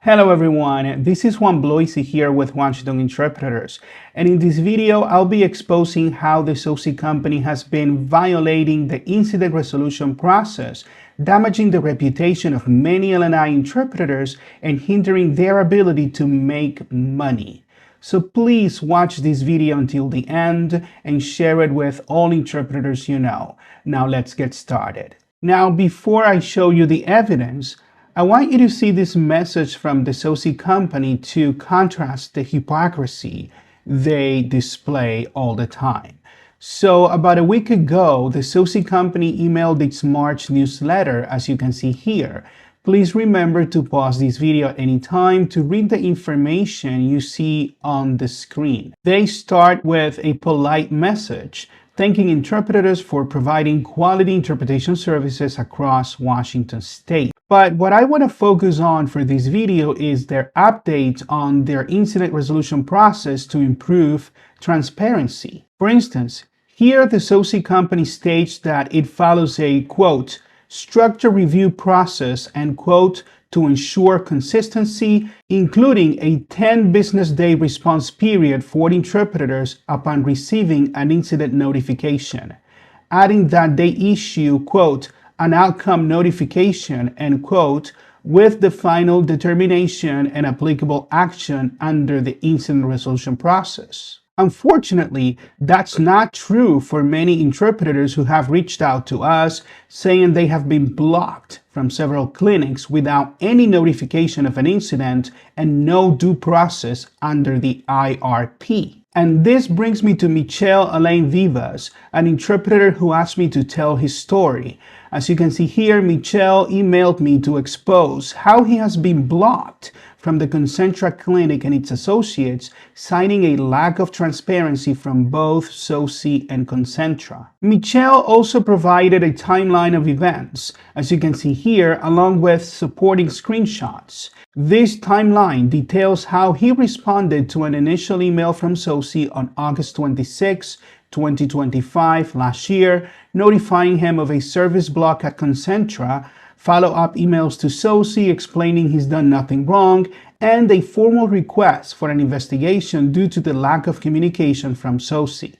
Hello everyone, this is Juan Bloisi here with Washington Interpreters, and in this video I'll be exposing how the SOSi company has been violating the incident resolution process, damaging the reputation of many L&I interpreters and hindering their ability to make money. So please watch this video until the end and share it with all interpreters you know. Now let's get started. Now before I show you the evidence, I want you to see this message from the SOSi company to contrast the hypocrisy they display all the time. So about a week ago, the SOSi company emailed its March newsletter, as you can see here. Please remember to pause this video at any time to read the information you see on the screen. They start with a polite message, thanking interpreters for providing quality interpretation services across Washington state. But what I want to focus on for this video is their updates on their incident resolution process to improve transparency. For instance, here the SOSi company states that it follows a, quote, structured review process and, quote, to ensure consistency, including a 10 business day response period for interpreters upon receiving an incident notification, adding that they issue, quote, an outcome notification, end quote, with the final determination and applicable action under the incident resolution process. Unfortunately, that's not true for many interpreters who have reached out to us saying they have been blocked from several clinics without any notification of an incident and no due process under the IRP. And this brings me to Michel Alain Vivas, an interpreter who asked me to tell his story. As you can see here, Michel emailed me to expose how he has been blocked from the CONCENTRA clinic and its associates, citing a lack of transparency from both SOSi and CONCENTRA. Michel also provided a timeline of events, as you can see here, along with supporting screenshots. This timeline details how he responded to an initial email from SOSi on August 26, 2025, last year, notifying him of a service block at CONCENTRA, follow-up emails to SOSi explaining he's done nothing wrong, and a formal request for an investigation due to the lack of communication from SOSi.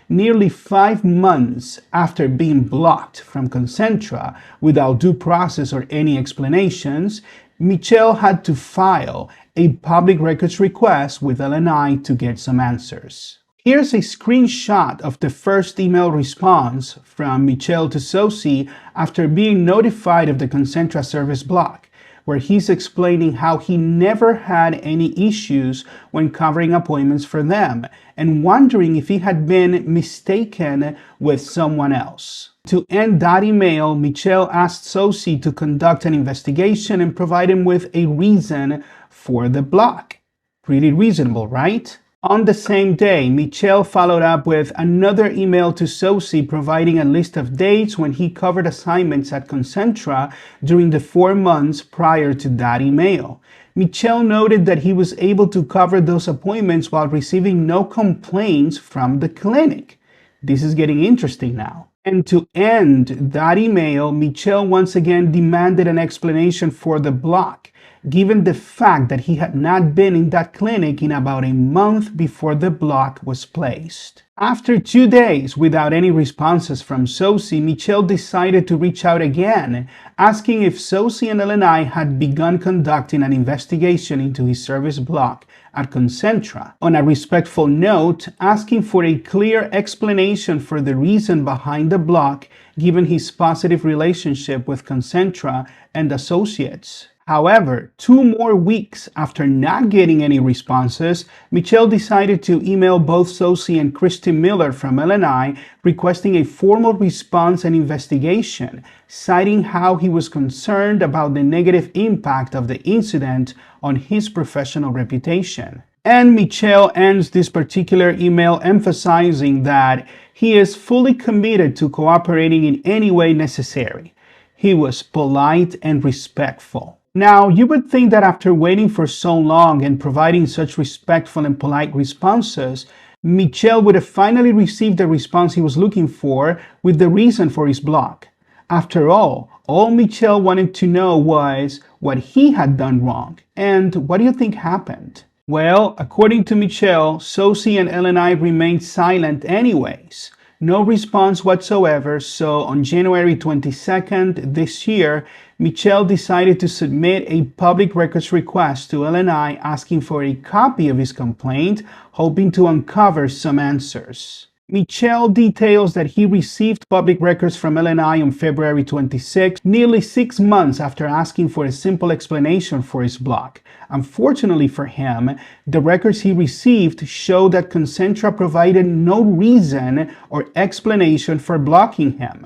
Nearly 5 months after being blocked from CONCENTRA without due process or any explanations, Michel had to file a public records request with L&I to get some answers. Here's a screenshot of the first email response from Michel to SOSi after being notified of the CONCENTRA service block, where he's explaining how he never had any issues when covering appointments for them and wondering if he had been mistaken with someone else. To end that email, Michel asked SOSi to conduct an investigation and provide him with a reason for the block. Pretty reasonable, right? On the same day, Michel followed up with another email to SOSi providing a list of dates when he covered assignments at CONCENTRA during the 4 months prior to that email. Michel noted that he was able to cover those appointments while receiving no complaints from the clinic. This is getting interesting now. And to end that email, Michel once again demanded an explanation for the block, given the fact that he had not been in that clinic in about a month before the block was placed. After 2 days without any responses from SOSi, Michel decided to reach out again, asking if SOSi and L&I had begun conducting an investigation into his service block at CONCENTRA. On a respectful note, asking for a clear explanation for the reason behind the block, given his positive relationship with CONCENTRA and associates. However, 2 more weeks after not getting any responses, Michel decided to email both SOSi and Christy Miller from L&I requesting a formal response and investigation, citing how he was concerned about the negative impact of the incident on his professional reputation. And Michel ends this particular email emphasizing that he is fully committed to cooperating in any way necessary. He was polite and respectful. Now, you would think that after waiting for so long and providing such respectful and polite responses, Michel would have finally received the response he was looking for with the reason for his block. After all Michel wanted to know was what he had done wrong. And what do you think happened? Well, according to Michel, SOSi and LNI remained silent anyways. No response whatsoever, so on January 22nd this year, Michel decided to submit a public records request to LNI asking for a copy of his complaint, hoping to uncover some answers. Michel details that he received public records from LNI on February 26, nearly 6 months after asking for a simple explanation for his block. Unfortunately for him, the records he received show that CONCENTRA provided no reason or explanation for blocking him.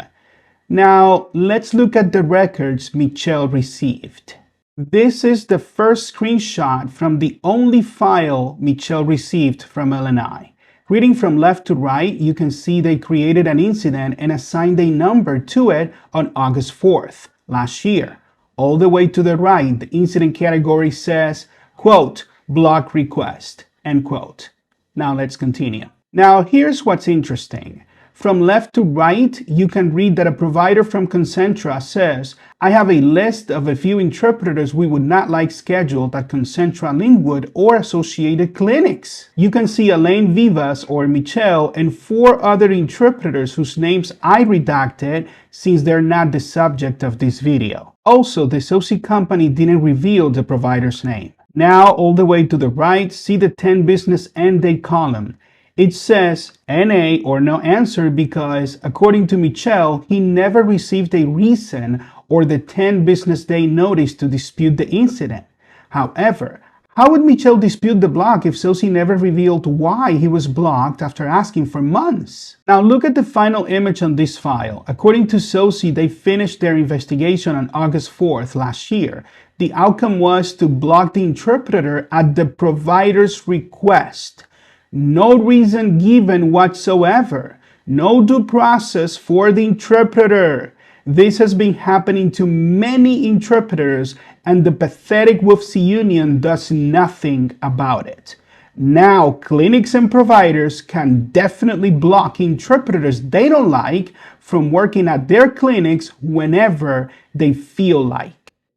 Now, let's look at the records Michel received. This is the first screenshot from the only file Michel received from LNI. Reading from left to right, you can see they created an incident and assigned a number to it on August 4th, last year. All the way to the right, the incident category says, quote, block request, end quote. Now let's continue. Now here's what's interesting. From left to right, you can read that a provider from CONCENTRA says, I have a list of a few interpreters we would not like scheduled at CONCENTRA Lynwood or associated clinics. You can see Alain Vivas or Michel and 4 other interpreters whose names I redacted since they're not the subject of this video. Also, the SOSi company didn't reveal the provider's name. Now, all the way to the right, see the 10 business end date column. It says NA or no answer because, according to Michel, he never received a reason or the 10 business day notice to dispute the incident. However, how would Michel dispute the block if SOSi never revealed why he was blocked after asking for months? Now look at the final image on this file. According to SOSi, they finished their investigation on August 4th last year. The outcome was to block the interpreter at the provider's request. No reason given whatsoever. No due process for the interpreter. This has been happening to many interpreters, and the pathetic WFC union does nothing about it. Now, clinics and providers can definitely block interpreters they don't like from working at their clinics whenever they feel like.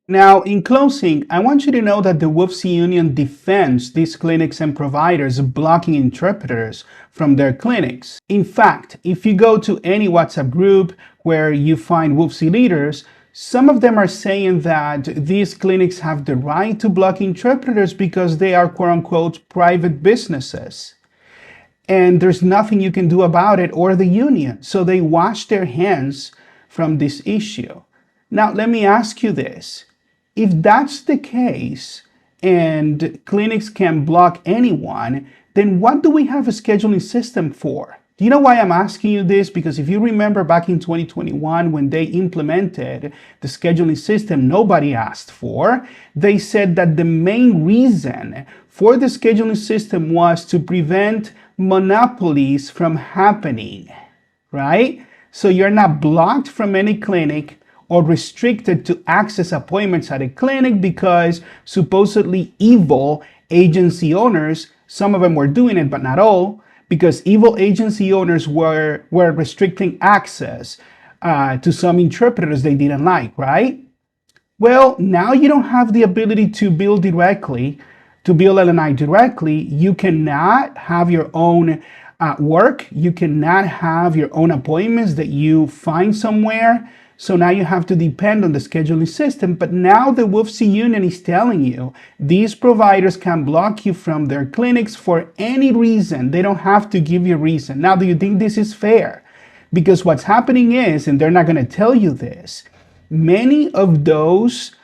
Now, in closing, I want you to know that the WFC Union defends these clinics and providers blocking interpreters from their clinics. In fact, if you go to any WhatsApp group where you find WFC leaders, some of them are saying that these clinics have the right to block interpreters because they are quote-unquote private businesses. And there's nothing you can do about it or the union. So they wash their hands from this issue. Now, let me ask you this. If that's the case and clinics can block anyone, then what do we have a scheduling system for? Do you know why I'm asking you this? Because if you remember back in 2021 when they implemented the scheduling system nobody asked for, they said that the main reason for the scheduling system was to prevent monopolies from happening, right? So you're not blocked from any clinic or restricted to access appointments at a clinic because supposedly evil agency owners, some of them were doing it, but not all, because evil agency owners were restricting access to some interpreters they didn't like, right? Well, now you don't have the ability to bill directly, to bill LNI directly. You cannot have your own work. You cannot have your own appointments that you find somewhere. So now you have to depend on the scheduling system. But now the WFC union is telling you these providers can block you from their clinics for any reason. They don't have to give you a reason. Now, do you think this is fair? Because what's happening is, and they're not going to tell you this, many of those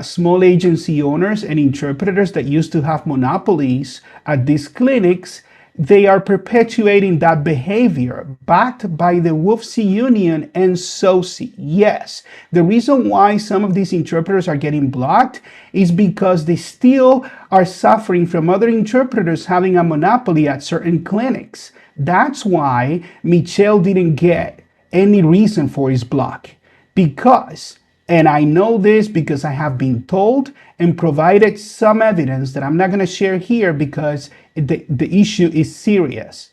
small agency owners and interpreters that used to have monopolies at these clinics, they are perpetuating that behavior backed by the WFC union and SOSi. Yes, the reason why some of these interpreters are getting blocked is because they still are suffering from other interpreters having a monopoly at certain clinics. That's why Michel didn't get any reason for his block. Because, and I know this because I have been told and provided some evidence that I'm not going to share here because the issue is serious.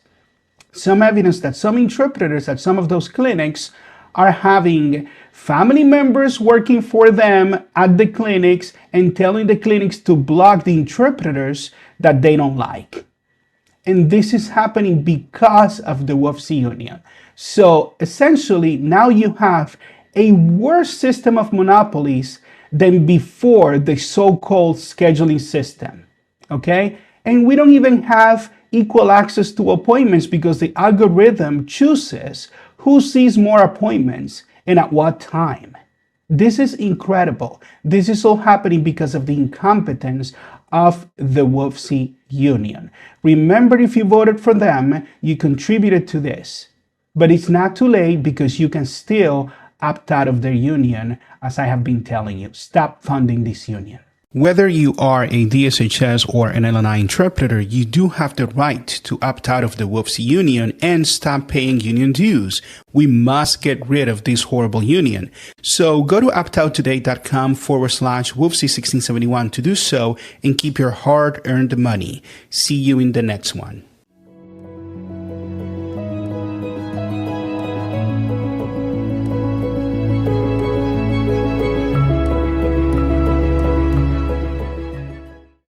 Some evidence that some interpreters at some of those clinics are having family members working for them at the clinics and telling the clinics to block the interpreters that they don't like. And this is happening because of the WFC union. So essentially, now you have a worse system of monopolies than before the so-called scheduling system, okay? And we don't even have equal access to appointments because the algorithm chooses who sees more appointments and at what time. This is incredible. This is all happening because of the incompetence of the WFC union. Remember, if you voted for them, you contributed to this. But it's not too late because you can still opt out of their union, as I have been telling you. Stop funding this union. Whether you are a DSHS or an LNI interpreter, you do have the right to opt out of the WFC union and stop paying union dues. We must get rid of this horrible union. So go to optouttoday.com/WFC1671 to do so and keep your hard-earned money. See you in the next one.